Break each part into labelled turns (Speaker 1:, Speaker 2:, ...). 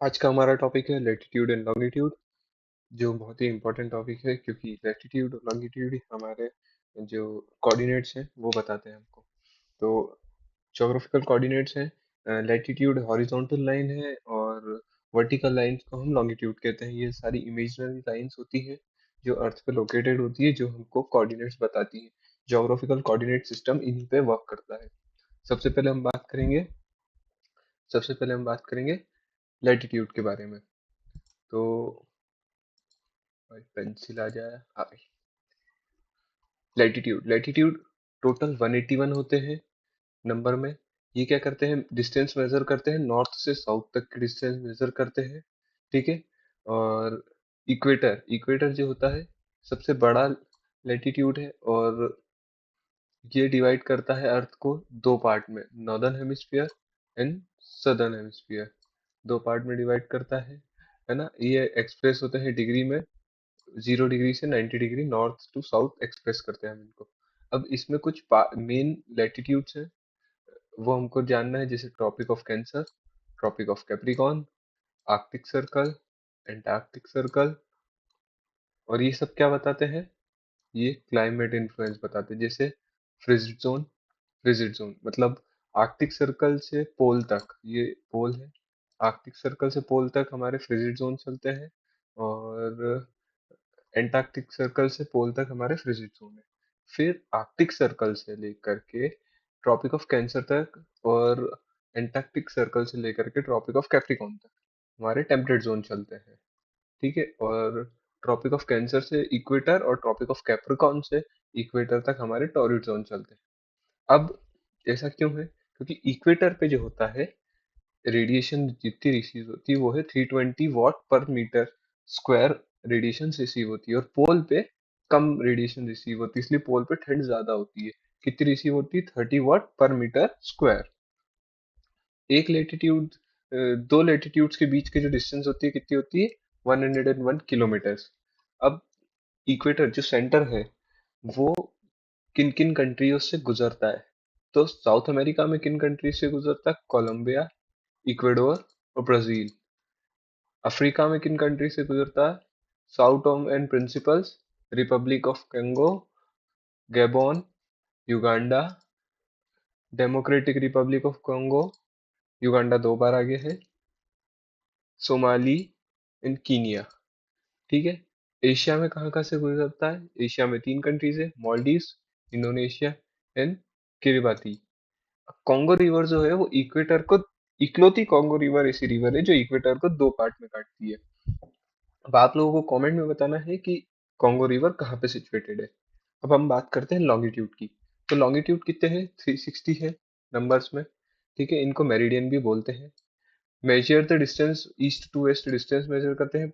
Speaker 1: आज का हमारा टॉपिक है लैटिट्यूड एंड लॉन्गिट्यूड, जो बहुत ही इंपॉर्टेंट टॉपिक है क्योंकि लैटिट्यूड और लॉन्गिट्यूड ही हमारे जो कोऑर्डिनेट्स हैं वो बताते हैं हमको। तो ज्योग्राफिकल कोऑर्डिनेट्स हैं, लैटिट्यूड हॉरिजॉन्टल लाइन है और वर्टिकल लाइंस को हम लॉन्गिट्यूड कहते हैं। ये सारी इमेजिनरी लाइंस होती हैं जो अर्थ पे लोकेटेड होती है, जो हमको कोऑर्डिनेट्स बताती हैं। ज्योग्राफिकल कोऑर्डिनेट सिस्टम इन्हीं पे वर्क करता है। सबसे पहले हम बात करेंगे सबसे पहले हम बात करेंगे लैटिट्यूड के बारे में। तो भाई पेंसिल आ जाए, हाँ भाई। लैटिट्यूड लैटिट्यूड टोटल 181 होते हैं नंबर में। ये क्या करते हैं, डिस्टेंस मेजर करते हैं, नॉर्थ से साउथ तक की डिस्टेंस मेजर करते हैं। ठीक है। और इक्वेटर इक्वेटर जो होता है सबसे बड़ा लैटिट्यूड है, और ये डिवाइड करता है अर्थ को दो पार्ट में, northern hemisphere and southern hemisphere. दो पार्ट में डिवाइड करता है ना। ये एक्सप्रेस होते हैं डिग्री में, 0 डिग्री से 90 degree, north to south express करते हैं हम इनको। अब इसमें कुछ मेन लैटिट्यूड्स हैं, वो हमको जानना है, जैसे tropic of cancer, tropic of capricorn, arctic circle, antarctic circle. और ये सब क्या बताते हैं, ये क्लाइमेट इन्फ्लुएंस बताते हैं। जैसे फ्रिजिड जोन मतलब आर्कटिक सर्कल से पोल तक, ये पोल है, आर्कटिक सर्कल से पोल तक हमारे फ्रिजिड जोन चलते हैं। और एंटार्क्टिक सर्कल से पोल तक हमारे फ्रिजिड जोन है। फिर आर्कटिक सर्कल से लेकर के ट्रॉपिक ऑफ कैंसर तक, और एंटार्क्टिक सर्कल से लेकर के ट्रॉपिक ऑफ कैप्रिकॉर्न तक हमारे टेम्परेट जोन चलते हैं। ठीक है। और ट्रॉपिक ऑफ कैंसर से इक्वेटर, और ट्रॉपिक ऑफ कैप्रिकॉर्न से इक्वेटर तक हमारे टॉरिड जोन चलते हैं। अब ऐसा क्यों है, क्योंकि इक्वेटर पे जो होता है, रेडिएशन जितनी रिसीव होती है वो है 320 वॉट पर मीटर स्क्वायर रेडिएशन रिसीव होती है। और पोल पे कम रेडिएशन रिसीव होती है, इसलिए पोल पे ठंड ज्यादा होती है। कितनी रिसीव होती है, 30 वॉट पर मीटर स्क्वायर। एक लेटीट्यूड, दो लेटीट्यूड्स के बीच की जो डिस्टेंस होती है कितनी होती है, 101 किलोमीटर। अब इक्वेटर जो सेंटर है वो किन किन कंट्रियों से गुजरता है, तो साउथ अमेरिका में किन कंट्री से गुजरता है, कोलंबिया, इक्वेडोर और ब्राजील। अफ्रीका में किन कंट्री से गुजरता है, Sao Tome and Principe, republic of Congo, Gabon, Uganda, democratic republic of Congo, Uganda 2 बार आगे है, सोमाली एंड कीनिया। ठीक है। एशिया में कहाँ कहाँ से गुजरता है, एशिया में 3 कंट्रीज है, Maldives, Indonesia and Kiribati. Congo river जो है वो इक्वेटर को, इकलौती कॉन्गो रिवर ऐसी रिवर है जो इक्वेटर को दो पार्ट में काटती है। अब आप लोगों को कमेंट में बताना है कि कॉन्गो रिवर कहाँ पे सिचुएटेड है। अब हम बात करते हैं लॉन्गिट्यूड की। तो लॉन्गिट्यूड कितने हैं, 360 है नंबर्स में। ठीक है, इनको मेरिडियन भी बोलते हैं। Measure the distance, east to west distance measure करते हैं।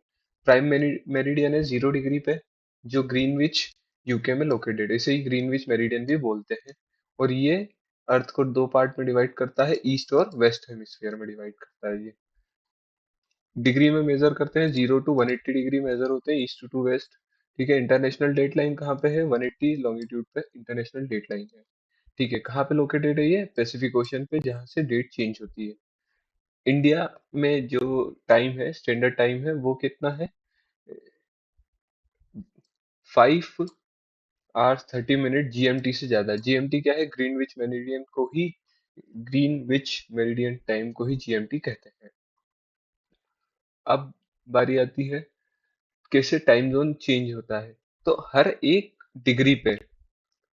Speaker 1: प्राइम मेरिडियन है 0 डिग्री पे, जो ग्रीनविच यूके में लोकेटेड है, इसे ही ग्रीनविच मेरिडियन भी बोलते हैं। और ये अर्थ को दो पार्ट में डिवाइड करता है, ईस्ट और वेस्ट हेमिस्फीयर में डिवाइड करता है ये। डिग्री में मेजर करते हैं, 0 to 180 डिग्री मेजर होते हैं, ईस्ट टू वेस्ट। ठीक है। इंटरनेशनल डेट लाइन कहाँ पे है, 180 लॉन्गिट्यूड पे इंटरनेशनल डेट लाइन है। ठीक है, कहाँ पे लोकेटेड है ये, पैसिफिक ओशन पे, जहाँ से डेट चेंज होती है। इंडिया में जो टाइम है, स्टैंडर्ड टाइम है, वो कितना है, 5 आवर्स 30 मिनट जीएमटी से ज्यादा। जीएमटी क्या है, ग्रीनविच मेरिडियन को ही, ग्रीनविच मेरिडियन टाइम को ही जीएमटी कहते हैं। अब बारी आती है कैसे टाइम जोन चेंज होता है। तो हर एक डिग्री पे,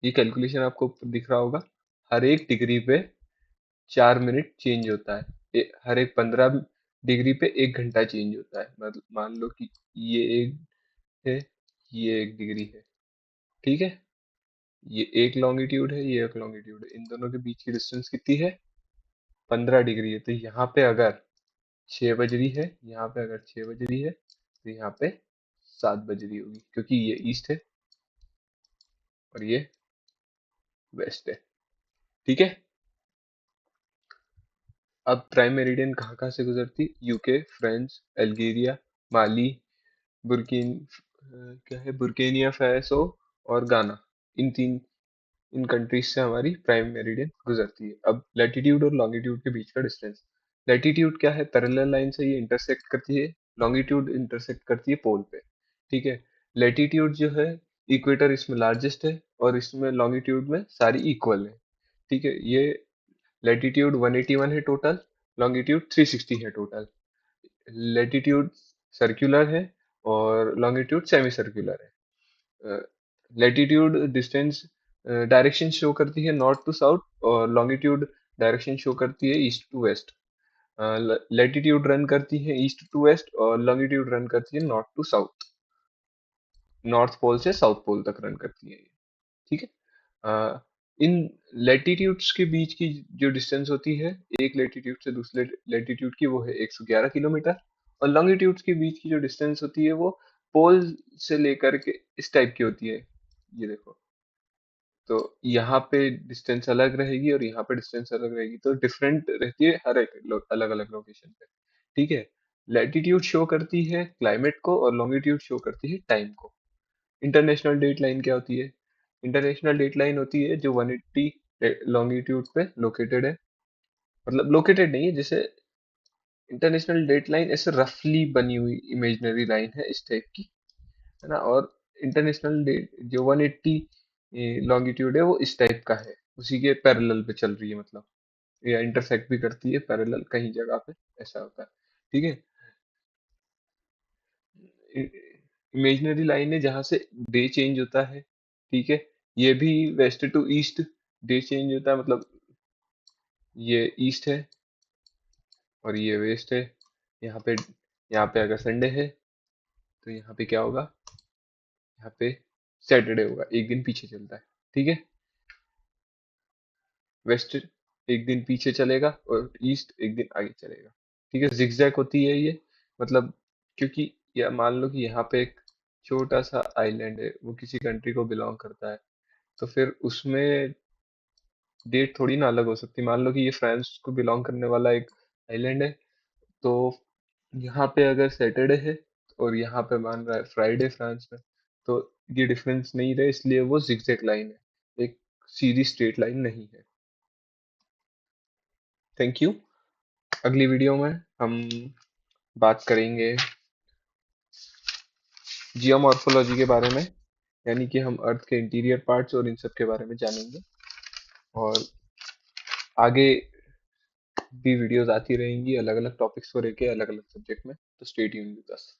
Speaker 1: ये कैलकुलेशन आपको ऊपर दिख रहा होगा, हर एक डिग्री पे 4 मिनट चेंज होता है। हर एक 15 डिग्री पे 1 घंटा चेंज होता है। मतलब मान लो कि ये एक है, ये 1 डिग्री है। ठीक है। ये एक लॉन्गिट्यूड है, ये एक लॉन्गिट्यूड है, इन दोनों के बीच की डिस्टेंस कितनी है, 15 डिग्री है। तो यहाँ पे अगर 6 बज रही है, यहाँ पे अगर 6 बज रही है, तो यहाँ पे 7 बज रही होगी, क्योंकि ये ईस्ट है और ये वेस्ट है। ठीक है। अब प्राइम मेरिडियन कहाँ कहाँ से गुजरती, यूके, फ्रांस, अल्जीरिया, माली, क्या है, बुर्किना फैसो और गाना। इन कंट्रीज से हमारी प्राइम मेरिडियन गुजरती है। अब लैटिट्यूड और लॉन्गिट्यूड के बीच का डिस्टेंस, लैटिट्यूड क्या है, पैरेलल लाइन से ये इंटरसेक्ट करती है, लॉन्गिट्यूड इंटरसेक्ट करती है पोल पे। ठीक है। लैटिट्यूड जो है, इक्वेटर इसमें लार्जेस्ट है और इसमें लॉन्गिट्यूड में सारी इक्वल है। ठीक है। ये लैटिट्यूड 181 है टोटल, लॉन्गिट्यूड 360 है टोटल। लैटिट्यूड सर्कुलर है और लॉन्गिट्यूड सेमी सर्कुलर है। लैटिट्यूड डिस्टेंस डायरेक्शन शो करती है नॉर्थ टू साउथ, और लॉन्गिट्यूड डायरेक्शन शो करती है east to west. Latitude run करती है ईस्ट टू वेस्ट और लॉन्गिट्यूड रन करती है north to south, north pole से साउथ पोल तक रन करती है ये। ठीक है। इन लैटिट्यूड्स के बीच की जो डिस्टेंस होती है एक लैटिट्यूड से दूसरे लैटिट्यूड की, वो है 111 किलोमीटर। और लॉन्गिट्यूड्स के बीच की जो डिस्टेंस होती है वो पोल से लेकर के इस टाइप की होती है, ये देखो। तो यहाँ पे डिस्टेंस अलग रहेगी और यहाँ पे डिस्टेंस अलग रहेगी, तो डिफरेंट रहती है हर एक अलग अलग लोकेशन पे। ठीक है। लैटिट्यूड शो करती है क्लाइमेट को और लॉन्गिट्यूड शो करती है टाइम को। इंटरनेशनल डेट लाइन क्या होती है? इंटरनेशनल डेट लाइन होती है जो 180 लॉन्गिट्यूड पे लोकेटेड है, मतलब लोकेटेड नहीं है, जैसे इंटरनेशनल डेट लाइन ऐसे रफली बनी हुई इमेजिनरी लाइन है इस टाइप की, है ना। और इंटरनेशनल डेट जो 180 लॉन्गिट्यूड है वो इस टाइप का है, उसी के पैरेलल पे चल रही है, मतलब या इंटरसेक्ट भी करती है पैरेलल कहीं जगह पे, ऐसा होता है। ठीक है। इमेजिनरी लाइन है जहां से डे चेंज होता है। ठीक है। ये भी west to east day change होता है, मतलब ये ईस्ट है और ये वेस्ट है। यहाँ पे अगर संडे है तो यहाँ पे क्या होगा, यहाँ पे सैटरडे होगा, एक दिन पीछे चलता है। ठीक है। वेस्ट एक दिन पीछे चलेगा और ईस्ट एक दिन आगे चलेगा। ठीक है। जिगजैग होती है ये, मतलब क्योंकि या मान लो कि यहाँ पे एक छोटा सा आइलैंड है, वो किसी कंट्री को बिलोंग करता है, तो फिर उसमें डेट थोड़ी ना अलग हो सकती। मान लो कि ये फ्रांस को बिलोंग करने वाला एक आइलैंड है, तो यहाँ पे अगर सैटरडे है और यहाँ पे मान रहा है फ्राइडे फ्रांस में, तो ये डिफरेंस नहीं रहे, इसलिए वो जिगजैग लाइन है, एक सीधी स्ट्रेट लाइन नहीं है। Thank you. अगली वीडियो में हम बात करेंगे जियोमॉर्फोलॉजी के बारे में, यानी कि हम अर्थ के इंटीरियर पार्ट्स और इन सब के बारे में जानेंगे। और आगे भी वीडियोस आती रहेंगी अलग अलग टॉपिक्स को लेके, अलग अलग सब्जेक्ट में, तो स्टे ट्यून्ड विद अस।